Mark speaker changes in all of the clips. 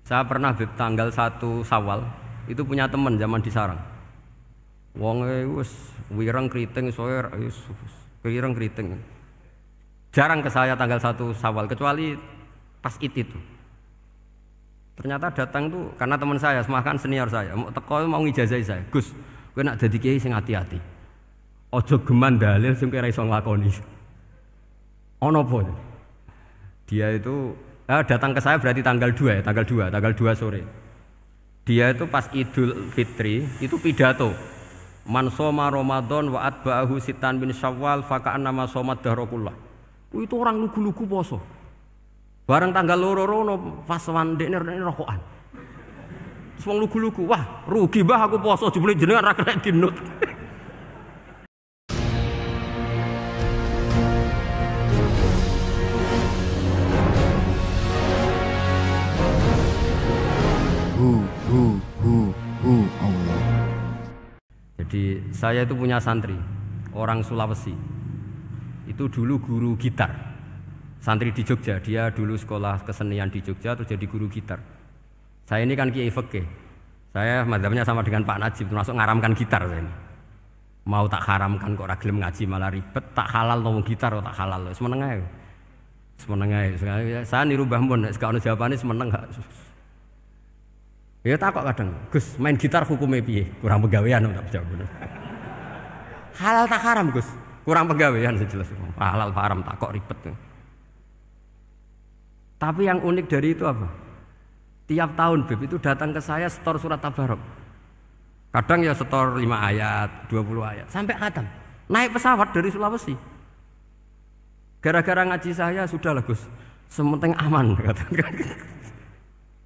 Speaker 1: Saya pernah tanggal 1 Syawal itu punya teman zaman di Sarang. Wonge wis wireng kriting soer wis wireng kriting. Jarang ke saya tanggal 1 Syawal kecuali pas itu. Ternyata datang tuh karena teman saya, semakan senior saya, mau teko mau ngijazahi saya. Gus, kowe nak dadi kiai sing hati-hati. Aja geman dalil sing kowe ora iso nglakoni. Ono apa? Dia itu datang ke saya berarti tanggal 2 ya, tanggal 2 sore. Dia itu pas Idul Fitri itu pidato. Man shoma Ramadan wa atba'ahu sitan bin Syawal faka'annama shomat dahrakullah. Itu orang lugu-lugu poso. Bareng tanggal loro-loro pas wandekne rokokan. Wong lugu-lugu, wah rugi mbah aku poso jebule jenengan ra kena dinut.
Speaker 2: Allah.
Speaker 1: Jadi saya itu punya santri orang Sulawesi. Itu dulu guru gitar. Santri di Jogja, dia dulu sekolah kesenian di Jogja terus jadi guru gitar. Saya ini kan kiai fikih. Saya mazhabnya sama dengan Pak Najib, termasuk ngaramkan gitar saya ini. Mau tak haramkan kok ora gelem ngaji malah ribet, tak halal ngomong gitar kok tak halal. Semeneng ae. Semeneng ae. Saya niru Mbah Mun, nek ono jawabane semeneng gak. Ya takok kadang, Gus, main gitar hukumnya piye? Kurang penggawean tak jawab. Halal tak haram, Gus? Kurang penggawean sejelas. Halal haram takok ribet. Tapi yang unik dari itu apa? Tiap tahun Beb itu datang ke saya setor surat Tabarok. Kadang ya setor 5 ayat, 20 ayat, sampai khatam. Naik pesawat dari Sulawesi. Gara-gara ngaji saya sudahlah Gus, sementing aman.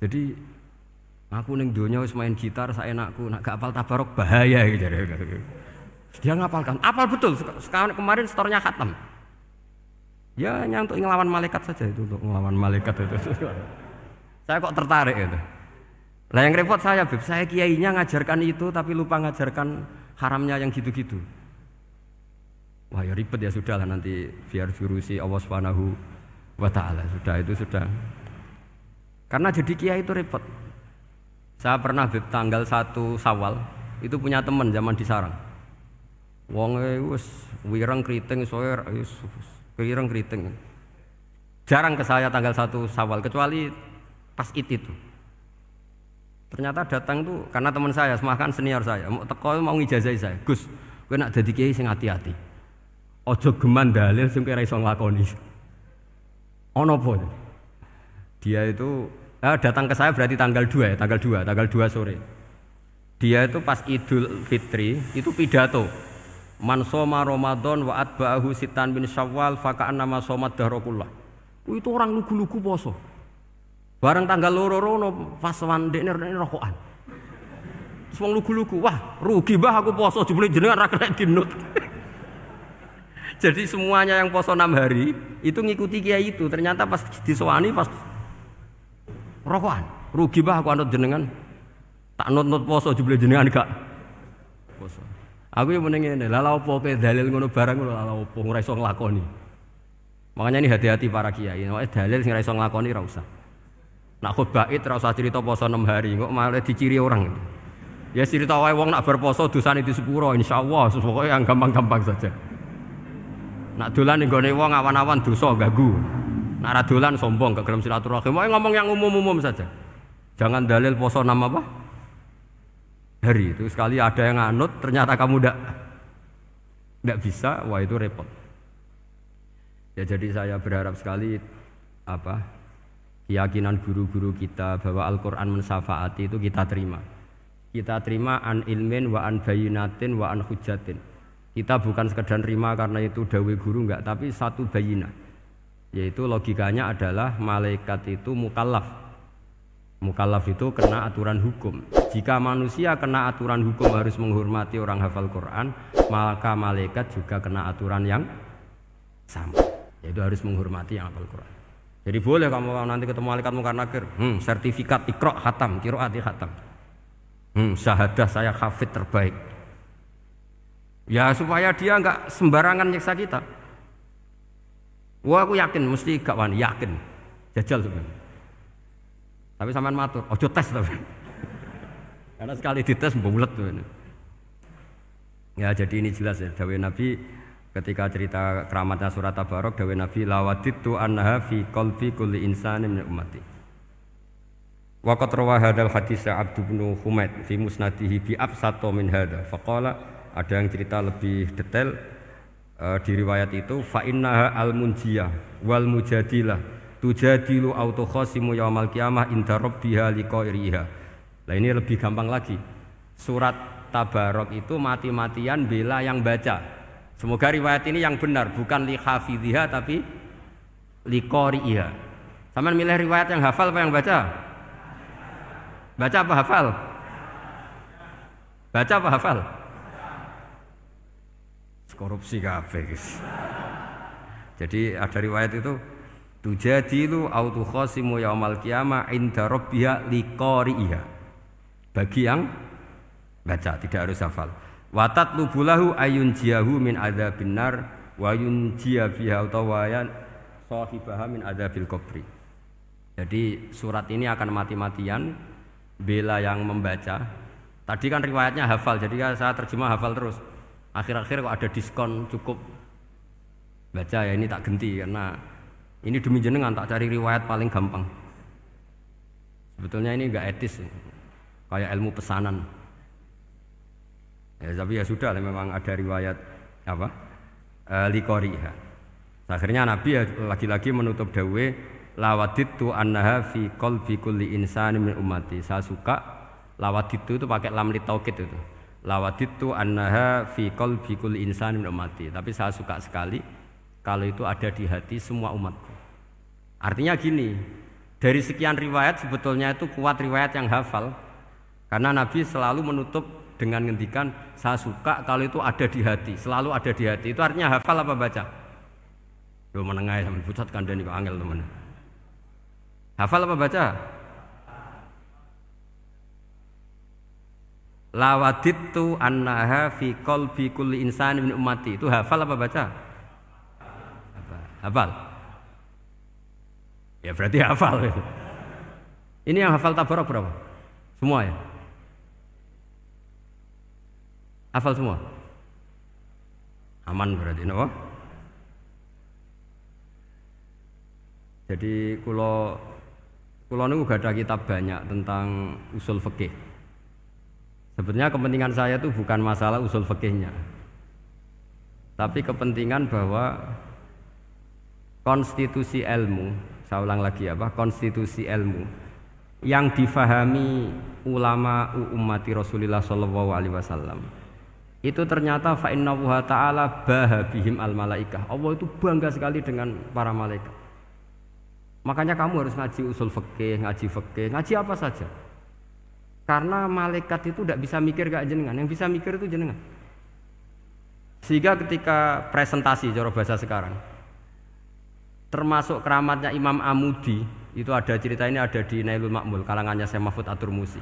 Speaker 1: Jadi aku ning donya wis main gitar saenakku, nak gak apal Tabarok bahaya gitu. Dia ngapalkan, apal betul. Sekarang kemarin setornya khatam. Ya hanya untuk ngelawan malaikat saja itu, untuk ngelawan malaikat itu. Saya kok tertarik itu. Lah yang repot saya, Beb, saya kiainya ngajarkan itu tapi lupa ngajarkan haramnya yang gitu-gitu. Wah ya ribet ya sudahlah nanti biar diurusi Allah Subhanahu wa taala. Sudah itu sudah. Karena jadi kiai itu repot. Saya pernah Beb tanggal 1 Syawal itu punya teman zaman di Sarang. Wonge wis wireng kriting soer wis wireng kriting. Jarang ke saya tanggal 1 Syawal kecuali pas itu. Ternyata datang tuh karena teman saya, semakan senior saya, mau teko mau ngijazahi saya. Gus, kowe nak dadi kiai sing hati-hati. Aja geman dalil sing kowe ora iso nglakoni. Ono apa? Dia itu datang ke saya berarti tanggal 2 ya, tanggal 2 sore. Dia itu pas Idul Fitri itu pidato. Man shoma Ramadan wa atba'ahu sitan bin Syawal faka'annama shomat dahrakullah. Itu orang lugu-lugu poso. Bareng tanggal loro-loro pas wandekne rokokan. Wong lugu-lugu, wah rugi mbah aku poso jebule jenengan ra kena dinut. Jadi semuanya yang poso 6 hari itu ngikuti kiai itu. Ternyata pas disowani pas rokokan. Rugi mbah aku anut jenengan. Tak nut-nut poso jebule jenengan gak poso. Aku yang meneng ngene, lha opo kowe dalil ngono barang ngono lha opo ora iso nglakoni. Makanya ini hati-hati para kiai, nek dalil sing ora iso nglakoni ora usah. Nak khotbah id ora usah cerita poso 6 hari, kok malah diciri orang. Ya cerita wae wong nak berposo dosane di sepuro insyaallah, pokoke yang gampang-gampang saja. Nak dolan ning gone wong awan-awan dosa ganggu. Nak ra dolan sombong gak gelem silaturahim. Pokoke ngomong yang umum-umum saja. Jangan dalil poso 6 apa? Hari itu sekali ada yang nganut ternyata kamu tidak bisa, wah itu repot. Ya jadi saya berharap sekali keyakinan guru-guru kita bahwa Al-Quran mensyafaati itu kita terima an ilmin wa an bayinatin wa an hujatin. Kita bukan sekedar terima karena itu dawe guru enggak, tapi satu bayinah, yaitu logikanya adalah malaikat itu mukallaf. Mukallaf itu kena aturan hukum. Jika manusia kena aturan hukum harus menghormati orang hafal Quran, maka malaikat juga kena aturan yang sama, yaitu harus menghormati yang hafal Quran. Jadi boleh kamu nanti ketemu malaikat mungkar nakir, sertifikat Iqra khatam, qiraati khatam. Syahadah saya hafid terbaik. Ya supaya dia enggak sembarangan nyiksa kita. Wah aku yakin mesti gak wani, yakin. Jajal sebenarnya. Tapi sampean matur, ojo tes tapi. Karena sekali dites bulet tuh ini. Ya jadi ini jelas ya, dawuh Nabi ketika cerita keramatnya surat Tabarok, dawuh Nabi lawaditu annaha fi qalbi kulli insanin min ummati. Wa qad rawa hadzal hadits Abdu bin Humaid fi musnadihi bi absato min hadza. Faqala ada yang cerita lebih detail di riwayat itu fa innaha al-munjiyah wal mujadilah tujadilu autokhasimu yaumal qiyamah inda rabbiha liqairiha. Nah ini lebih gampang lagi. Surat Tabarok itu mati-matian bela yang baca. Semoga riwayat ini yang benar, bukan li hafidhiha tapi li qari'iha. Sampeyan milih riwayat yang hafal apa yang baca? Baca apa hafal? Baca apa hafal? Korupsi kabeh. Jadi ada riwayat itu tujadilu au tukhasimu yaumal qiyamah inda rabbiha li qari'iha. Bagi yang baca, tidak harus hafal. Watat lubulahu ayun jiahu min adzabin nar wa yunjiya biha utawayan sahibaha min adzabil qabri. Jadi surat ini akan mati-matian bela yang membaca. Tadi kan riwayatnya hafal, jadi saya terjemah hafal terus. Akhir-akhir kok ada diskon cukup baca ya, ini tak ganti karena ini demi jenengan tak cari riwayat paling gampang. Sebetulnya ini enggak etis. Kayak ilmu pesanan. Ya, tapi ya sudah, memang ada riwayat apa? Liqariha. Akhirnya Nabi ya lagi-lagi menutup dawuh lawaditu annaha fi qalbi kulli insanin min ummati. Saya suka lawaditu itu pakai lam li taukid itu. Lawaditu annaha fi qalbi kulli insanin min ummati. Tapi saya suka sekali kalau itu ada di hati semua umatku. Artinya gini, dari sekian riwayat sebetulnya itu kuat riwayat yang hafal. Karena Nabi selalu menutup dengan ngendikan saya suka kalau itu ada di hati, selalu ada di hati. Itu artinya hafal apa baca? Yo menengah sampean pucat kandhani kok angel teman. Hafal apa baca? Lawaditu annaha fi qalbi kulli insanin min ummati. Itu hafal apa baca? Hafal. Ya berarti hafal. Ini yang hafal Tabarok berapa? Semua ya? Hafal semua? Aman berarti, no? Jadi kulo niku gak ada kitab banyak tentang usul fikih. Sebetulnya kepentingan saya itu bukan masalah usul fikihnya, tapi kepentingan bahwa konstitusi ilmu, saya ulang lagi apa? Konstitusi ilmu yang difahami ulama ummati Rasulullah sallallahu alaihi wasallam. Itu ternyata fa innahu ta'ala bahabihim al malaikah. Allah itu bangga sekali dengan para malaikat. Makanya kamu harus ngaji usul fikih, ngaji apa saja. Karena malaikat itu tidak bisa mikir gak jenengan, yang bisa mikir itu jenengan. Sehingga ketika presentasi cara bahasa sekarang, termasuk keramatnya Imam Amudi, itu ada cerita ini ada di Nailul Ma'mul kalangannya Syekh Mahfud At-Turmusi.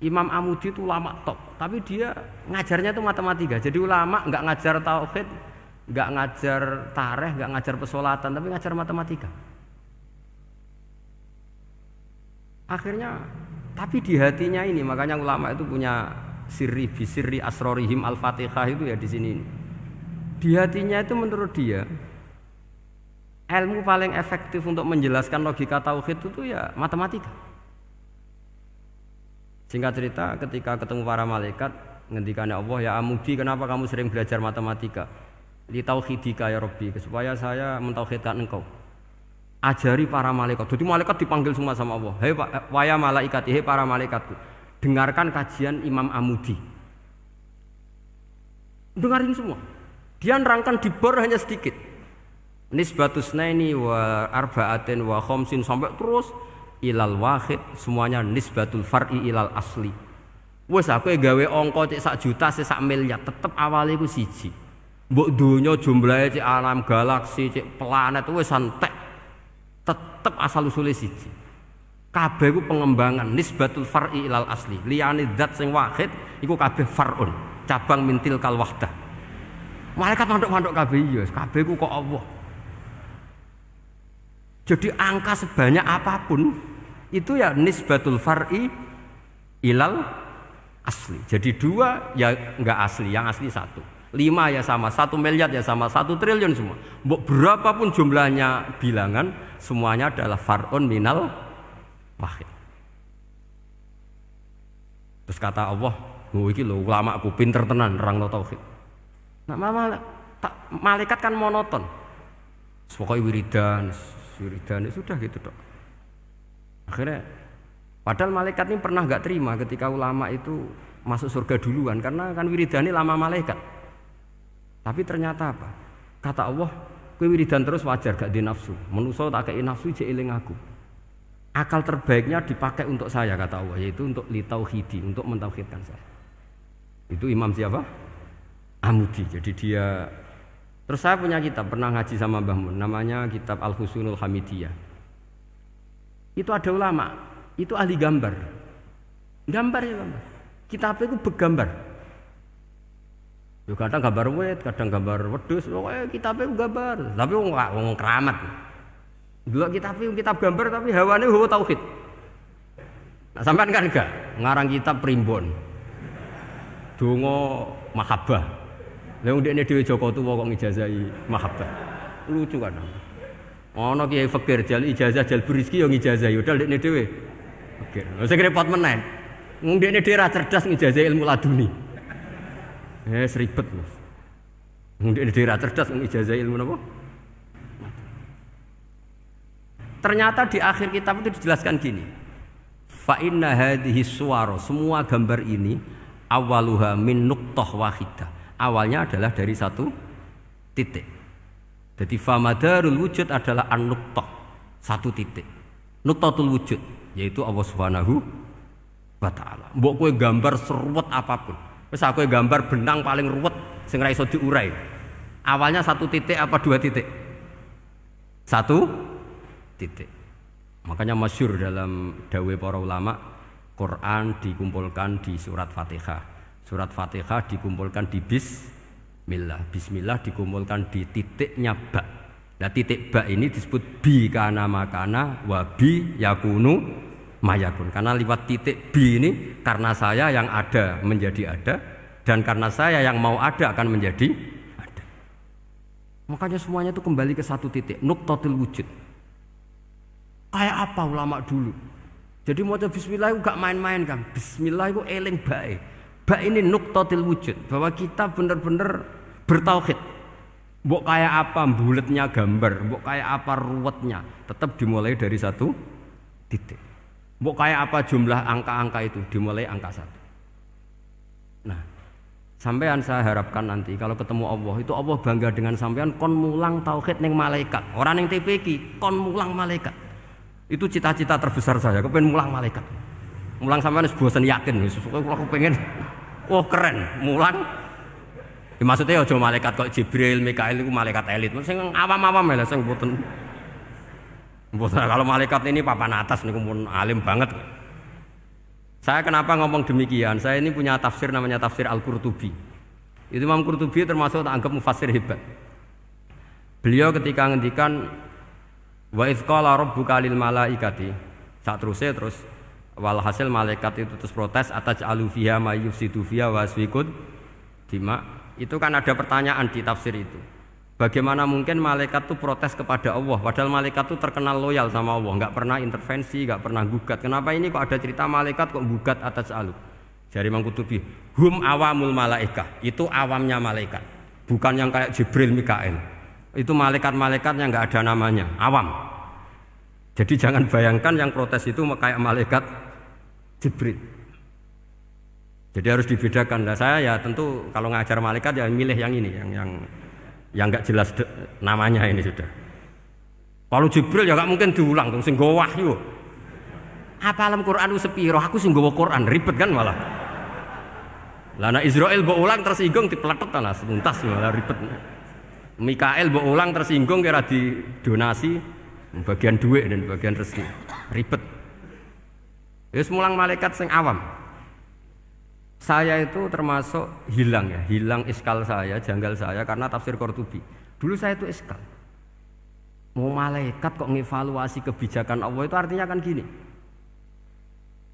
Speaker 1: Imam Amudi itu ulama top, tapi dia ngajarnya itu matematika. Jadi ulama nggak ngajar tauhid, nggak ngajar tarikh, nggak ngajar pesolatan, tapi ngajar matematika. Akhirnya, tapi di hatinya ini, makanya ulama itu punya bisirri asrorihim al-fatihah itu ya di sini. Di hatinya itu menurut dia, ilmu paling efektif untuk menjelaskan logika tauhid itu ya matematika. Singkat cerita, ketika ketemu para malaikat, ngendikannya Allah, ya Amudi, kenapa kamu sering belajar matematika? Li tauhidika ya Rabbi, supaya saya mentauhidkan engkau. Ajari para malaikat. Jadi malaikat dipanggil semua sama Allah. Hei waya malaikat, hei para malaikatku, dengarkan kajian Imam Amudi. Dengarin semua. Dia nerangkan di bor hanya sedikit. Nisbatus naini wa arba'atin wa khamsin sampai terus ilal wahid, semuanya nisbatul far'i ilal asli. Wes aku gawe angka cek 1 juta se 1 miliar, tetep awale iku siji. Mbok donya jumlahe cek alam galaksi, cek planet wis entek. Tetep asal usule siji. Kabeh iku pengembangan nisbatul far'i ilal asli. Liyane zat sing wahid iku kabeh far'un, cabang mintil kal wahdah. Malaikat manduk-manduk kabeh ya, kabeh iku kok Allah. Jadi angka sebanyak apapun Itu ya nisbatul far'i ilal asli. Jadi 2 ya enggak asli, yang asli 1. 5 ya sama, 1 miliar ya sama, 1 triliun semua. Berapapun jumlahnya bilangan, semuanya adalah far'un minal wahid. Terus kata Allah, "Oh iki lho ulama aku pinter tenan nerangno tauhid." Nah, malaikat kan monoton. Pokoknya wiridan sudah gitu dok. Akhirnya, padahal malaikat ini pernah nggak terima ketika ulama itu masuk surga duluan, karena kan wiridan ini lama malaikat. Tapi ternyata apa? Kata Allah, kowe wiridan terus wajar gak di nafsu. Manusa tak kei nafsu jek eling aku. Akal terbaiknya dipakai untuk saya kata Allah, yaitu untuk litauhidi, untuk mentauhidkan saya. Itu Imam siapa? Amudi. Jadi dia. Terus saya punya kitab, pernah ngaji sama Mbah Mun, namanya kitab Al-Husunul Hamidiyah. Itu ada ulama, itu ahli gambar. Gambar. Kitabnya itu bergambar. Yo kadang gambar wit, kadang gambar wedhus, pokoknya kitabnya itu gambar. Tapi wong keramat. Dulu kitab gambar tapi hawane hawa tauhid. Nah, sampean kan enggak ngarang kitab primbon. Donga mahabbah. Lah ndekne dhewe Joko Tuwa kok ngijazahi mahabbah. Lucu kan. Ana Kiai Fakir jal ijazah jal berizki yo ngijazahi udah ndekne dhewe. Fakir. Lha sing repot menen. Ndekne dhewe ra cerdas ngijazahi ilmu laduni. Seribet Mas. Ndekne dhewe ra cerdas ngijazahi ilmu napa? Ternyata di akhir kitab itu dijelaskan gini. Fa inna hadhihi suwara, semua gambar ini awaluha min nuqtah wahidah. Awalnya adalah dari 1 titik. Jadi famadarul wujud adalah an-nuqtah, 1 titik. Nuqtatul wujud yaitu Allah Subhanahu wa taala. Mbok kowe gambar seruwet apapun. Wis aku gambar benang paling ruwet sing ra iso diurai. Awalnya 1 titik apa 2 titik? 1 titik. Makanya masyhur dalam dawuh para ulama, Quran dikumpulkan di surat Fatihah. Surat Fatihah dikumpulkan di bismillah. Bismillah dikumpulkan di titiknya ba. Nah titik ba ini disebut bi kana makana wa bi yakunu mayakun. Karena lewat titik bi ini karena saya yang ada menjadi ada, dan karena saya yang mau ada akan menjadi ada. Makanya semuanya itu kembali ke 1 titik, nuqtatul wujud. Kayak apa ulama dulu? Jadi mau bismillah itu gak main-main kan. Bismillah itu eling bae. Bak ini nuqtatil wujud, bahwa kita benar-benar bertauhid. Mbok kayak apa buletnya gambar, mbok kayak apa ruwetnya, tetap dimulai dari 1 titik. Mbok kayak apa jumlah angka-angka itu, dimulai angka 1. Nah, sampean saya harapkan nanti kalau ketemu Allah, itu Allah bangga dengan sampean kon mulang tauhid ning malaikat. Orang ning TPQ kon mulang malaikat. Itu cita-cita terbesar saya, kepengen mulang malaikat. Mulang sampean wis bosen yakin, wis aku pengen. Oh keren, mulang. Ya, maksudnya aja malaikat kok Jibril, Mikail itu malaikat elit. Sing awam-awam ya, sing mboten. Kalau malaikat ini papan atas niku pun alim banget. Saya kenapa ngomong demikian? Saya ini punya tafsir namanya tafsir Al-Qurtubi. Itu Imam Qurtubi termasuk tak anggap mufassir hebat. Beliau ketika ngendikan wa idz qala rabbuka lil malaikati, saterusé terus walhasil malaikat itu terus protes ataj'alu fiha may yufsidu fiha wa yasfikud dima. Itu kan ada pertanyaan di tafsir itu. Bagaimana mungkin malaikat itu protes kepada Allah padahal malaikat itu terkenal loyal sama Allah, nggak pernah intervensi, nggak pernah gugat. Kenapa ini kok ada cerita malaikat kok gugat ataj'alu? Jadi Imam Qurtubi, hum awamul malaikah, itu awamnya malaikat. Bukan yang kayak Jibril, Mikail. Itu malaikat-malaikat yang nggak ada namanya, awam. Jadi jangan bayangkan yang protes itu kayak malaikat Jibril. Jadi harus dibedakan. Nah, saya ya tentu kalau ngajar malaikat ya milih yang ini, yang nggak jelas namanya ini sudah. Kalau Jibril ya nggak mungkin diulang, sing nggawa wahyu. Apa alam Quran sepiro? Aku sing nggawa Quran ribet kan malah. Lah nek Israil mbok ulang tersinggung dipletet lah semuntas malah ribet. Mikael mbok ulang tersinggung kira di donasi bagian duit dan bagian rezeki. Ribet. Wis mulang malaikat sing awam. Saya itu termasuk hilang ya, hilang iskal saya, janggal saya karena tafsir Qurtubi. Dulu saya itu iskal. Mau malaikat kok ngevaluasi kebijakan Allah itu artinya kan gini.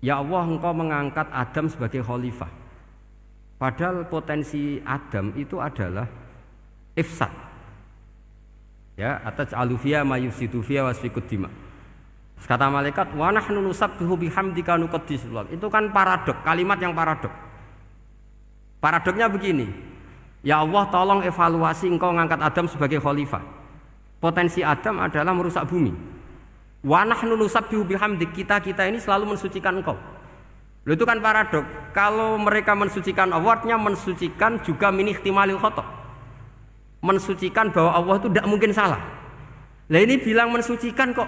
Speaker 1: Ya Allah, engkau mengangkat Adam sebagai khalifah. Padahal potensi Adam itu adalah ifsad. Ya, ataj'alu fiha ma yufsidu fiha wasfikud dima. Kata malaikat, wa nahnu nusabbihu bihamdika nuqaddisu lak. Itu kan paradok, kalimat yang paradok. Paradoknya begini. Ya Allah, tolong evaluasi engkau mengangkat Adam sebagai khalifah. Potensi Adam adalah merusak bumi. Wa nahnu nusabbihu bihamdik, kita ini selalu mensucikan engkau. Loh, itu kan paradok. Kalau mereka mensucikan Allah, artinya mensucikan juga min ihtimalil khata'. Mensucikan bahwa Allah itu tidak mungkin salah. Lah ini bilang mensucikan kok.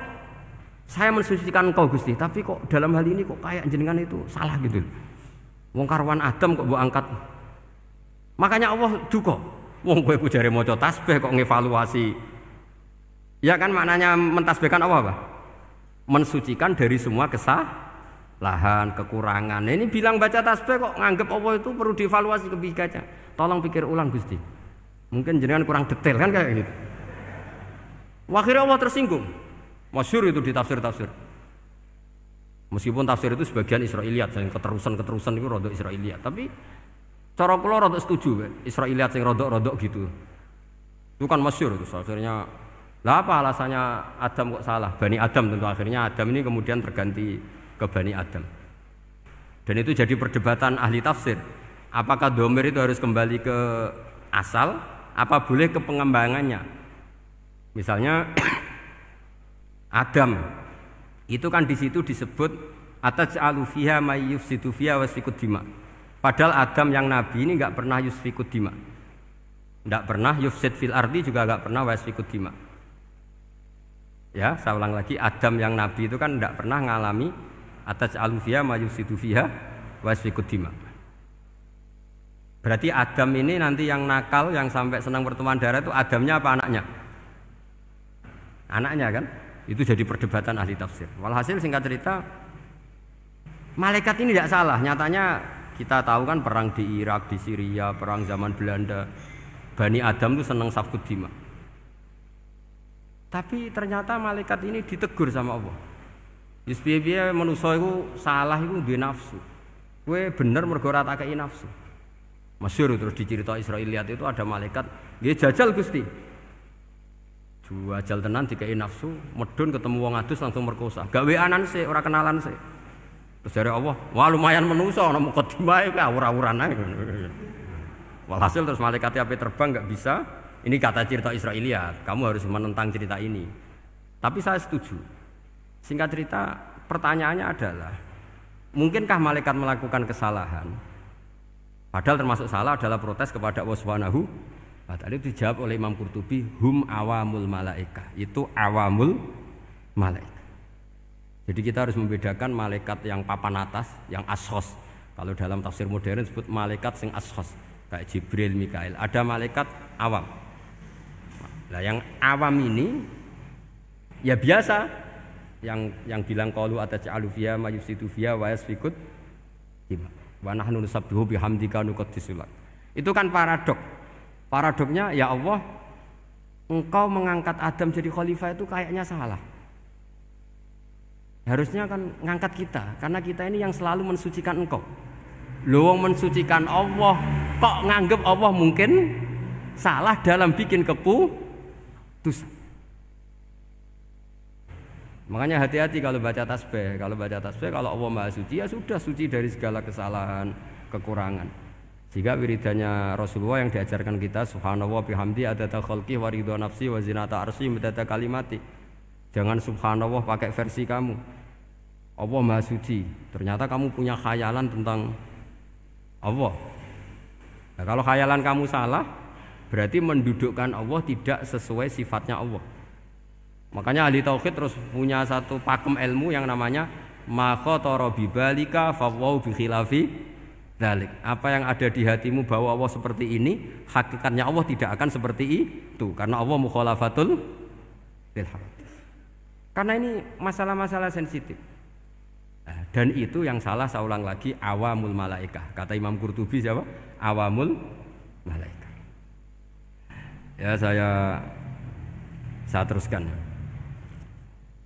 Speaker 1: Saya mensucikan engkau Gusti, tapi kok dalam hal ini kok kayak jenengan itu salah gitu. Wong karwan Adam kok mbok angkat. Makanya Allah duka. Wong kowe ku jare maca tasbih kok ngevaluasi. Ya kan maknanya mentasbihkan Allah apa? Mensucikan dari semua kesalahan, kekurangan. Nah, ini bilang baca tasbih kok nganggep Allah itu perlu dievaluasi kebijakannya. Tolong pikir ulang Gusti. Mungkin jenengan kurang detail kan kayak gitu. Akhirnya Allah tersinggung. Masyhur itu di tafsir-tafsir. Meskipun tafsir itu sebagian Israiliyat, yang keterusan itu rodok Israiliyat. Tapi cara kula rodok setuju, Israiliyat yang rodok-rodok gitu. Itu kan masyhur itu. Akhirnya, lah apa alasannya Adam kok salah? Bani Adam tentu akhirnya Adam ini kemudian terganti ke Bani Adam. Dan itu jadi perdebatan ahli tafsir. Apakah dhamir itu harus kembali ke asal? Apa boleh ke pengembangannya? Misalnya Adam itu kan di situ disebut ataj'alu fiha may yufsidu fiha wasfikud dima. Padahal Adam yang nabi ini enggak pernah yusfikud dima. Enggak pernah yufsid fil ardi, juga enggak pernah wasfikud dima. Ya, saya ulang lagi, Adam yang nabi itu kan enggak pernah ngalami ataj'alu fiha may yufsidu fiha wasfikud dima. Berarti Adam ini nanti yang nakal, yang sampai senang pertemuan darah itu Adamnya apa anaknya? Anaknya kan? Itu jadi perdebatan ahli tafsir. Walhasil singkat cerita, malaikat ini tidak salah. Nyatanya kita tahu kan perang di Irak, di Syria, perang zaman Belanda, Bani Adam itu senang safkud dima. Tapi ternyata malaikat ini ditegur sama Allah. Piye-piye manusa iku salah iku duwe nafsu. Kowe bener mergo ora tak kei nafsu. Masyhur terus dicerita Israiliyat itu ada malaikat, nggih jajal Gusti. Jajal tenan dikei nafsu, medun ketemu wong adus langsung merkosa. Gawe anan sih, ora kenalan sih. Terus dari Allah, wah lumayan manusa ana mukadimah iku awur-awuran ae. Walhasil terus malaikatnya ape terbang enggak bisa. Ini kata cerita Israiliyat, kamu harus menentang cerita ini. Tapi saya setuju. Singkat cerita, pertanyaannya adalah, mungkinkah malaikat melakukan kesalahan? Padahal termasuk salah adalah protes kepada Allah Subhanahu. Tadi dijawab oleh Imam Qurtubi, hum awamul malaikah. Itu awamul malaikah. Jadi kita harus membedakan malaikat yang papan atas, yang ashos. Kalau dalam tafsir modern disebut malaikat sing ashos, kayak Jibril, Mikail. Ada malaikat awam. Nah, yang awam ini ya biasa, yang bilang qalu ataj'alu fiha may yufsidu fiha wa yasfikut dima. Wa nahnu nusabbihu bihamdika nuqaddisu lak. Itu kan paradok. Paradoknya, ya Allah, engkau mengangkat Adam jadi khalifah itu kayaknya salah. Harusnya kan ngangkat kita, karena kita ini yang selalu mensucikan engkau. Loh, mensucikan Allah, kok nganggep Allah mungkin salah dalam bikin keputusan. Makanya hati-hati kalau baca tasbih. Kalau Allah Maha Suci, ya sudah suci dari segala kesalahan, kekurangan. Jika wiridannya Rasulullah yang diajarkan kita, subhanallah bihamdi adada khalqi wa ridha nafsi wa zinata arsy midada kalimati. Jangan subhanallah pakai versi kamu. Allah Maha Suci. Ternyata kamu punya khayalan tentang Allah. Nah, kalau khayalan kamu salah, berarti mendudukkan Allah tidak sesuai sifatnya Allah. Makanya ahli tauhid terus punya satu pakem ilmu yang namanya ma khatara bi balika fa wau bi khilafi dzalik. Apa yang ada di hatimu bahwa Allah seperti ini, hakikatnya Allah tidak akan seperti itu, karena Allah mukhalafatul lil hawadits. Karena ini masalah-masalah sensitif. Dan itu yang salah, saya ulang lagi, awamul malaikah. Kata Imam Qurtubi siapa? Awamul malaikah. Ya, saya teruskan.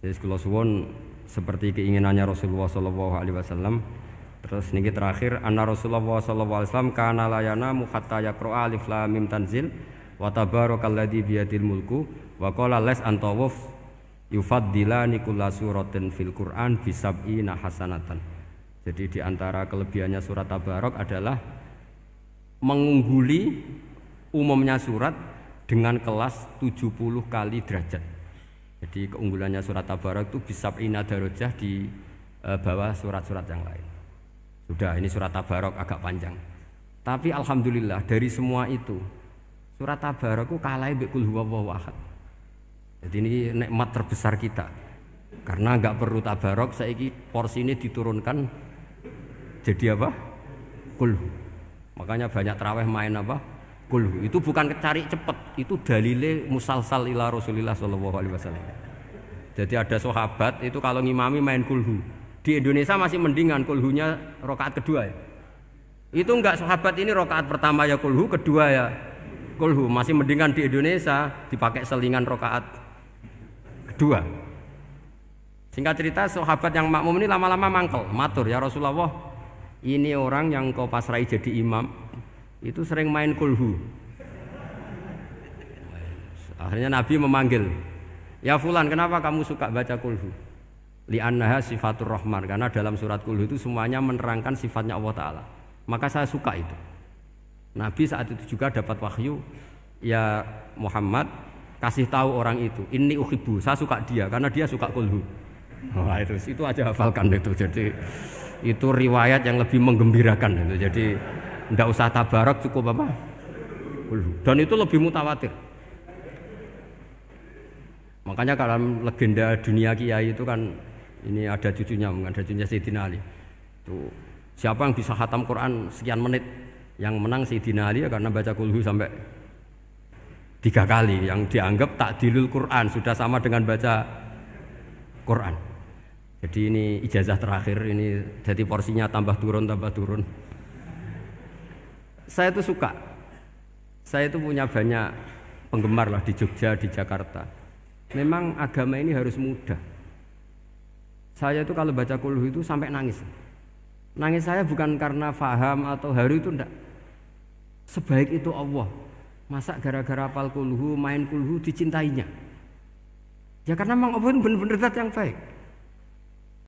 Speaker 1: Jadi kula suwun seperti keinginannya Rasulullah sallallahu alaihi wasallam. Terus niki terakhir anna Rasulullah sallallahu alaihi wasallam kana la yanamu hatta yaqra alif lam mim tanzil wa tabarakalladzi biyadil mulku wa qala las antawuf yufaddilani kulla suratin fil Qur'an bisab'ina hasanatan. Jadi di antara kelebihannya surat Tabarok adalah mengungguli umumnya surat dengan kelas 70 kali derajat. Jadi keunggulannya surat Tabarok itu bisab'ina darajah di bawah surat-surat yang lain. Sudah, ini surat Tabarok agak panjang. Tapi alhamdulillah dari semua itu surat Tabarok itu kalah mbek Qul huwallahu ahad. Jadi ini nikmat terbesar kita. Karena enggak perlu Tabarok, saiki porsi ini diturunkan jadi apa? Qul. Makanya banyak tarawih main apa? Qul. Itu bukan cari cepet, itu dalile musalsal ila Rasulillah sallallahu alaihi wasallam. Jadi ada sahabat itu kalau ngimami main kulhu. Di Indonesia masih mendingan kulhunya rakaat kedua ya. Itu enggak sahabat ini rakaat pertama ya kulhu, kedua ya kulhu. Masih mendingan di Indonesia dipakai selingan rakaat kedua. Singkat cerita sahabat yang makmum ini lama-lama mangkel, matur ya Rasulullah, ini orang yang kau pasrai jadi imam itu sering main kulhu. Akhirnya Nabi memanggil, ya fulan, kenapa kamu suka baca kulhu? Li'annaha sifatur rahman, karena dalam surat kulhu itu semuanya menerangkan sifatnya Allah Ta'ala. Maka saya suka itu. Nabi saat itu juga dapat wahyu, ya Muhammad kasih tahu orang itu, inni uhibbu, saya suka dia karena dia suka kulhu. Wah, itu aja hafalkan itu. Jadi itu riwayat yang lebih menggembirakan itu. Jadi ndak usah Tabarok, cukup apa? Kulhu. Dan itu lebih mutawatir. Makanya dalam legenda dunia kiai itu kan ini ada cucunya Sayyidina Ali. Tuh, siapa yang bisa khatam Quran sekian menit, yang menang Sayyidina Ali ya, karena baca kulhu sampai 3 kali, yang dianggap takdilul Quran, sudah sama dengan baca Quran. Jadi ini ijazah terakhir, ini jadi porsinya tambah turun. Saya itu suka. Saya itu punya banyak penggemar lah di Jogja, di Jakarta. Memang agama ini harus mudah. Saya itu kalau baca kulhu itu sampai nangis. Nangis saya bukan karena faham atau haru, itu enggak. Sebaik itu Allah. Masa gara-gara hafal kulhu, main kulhu dicintainya? Ya karena memang Allah benar-benar zat yang baik.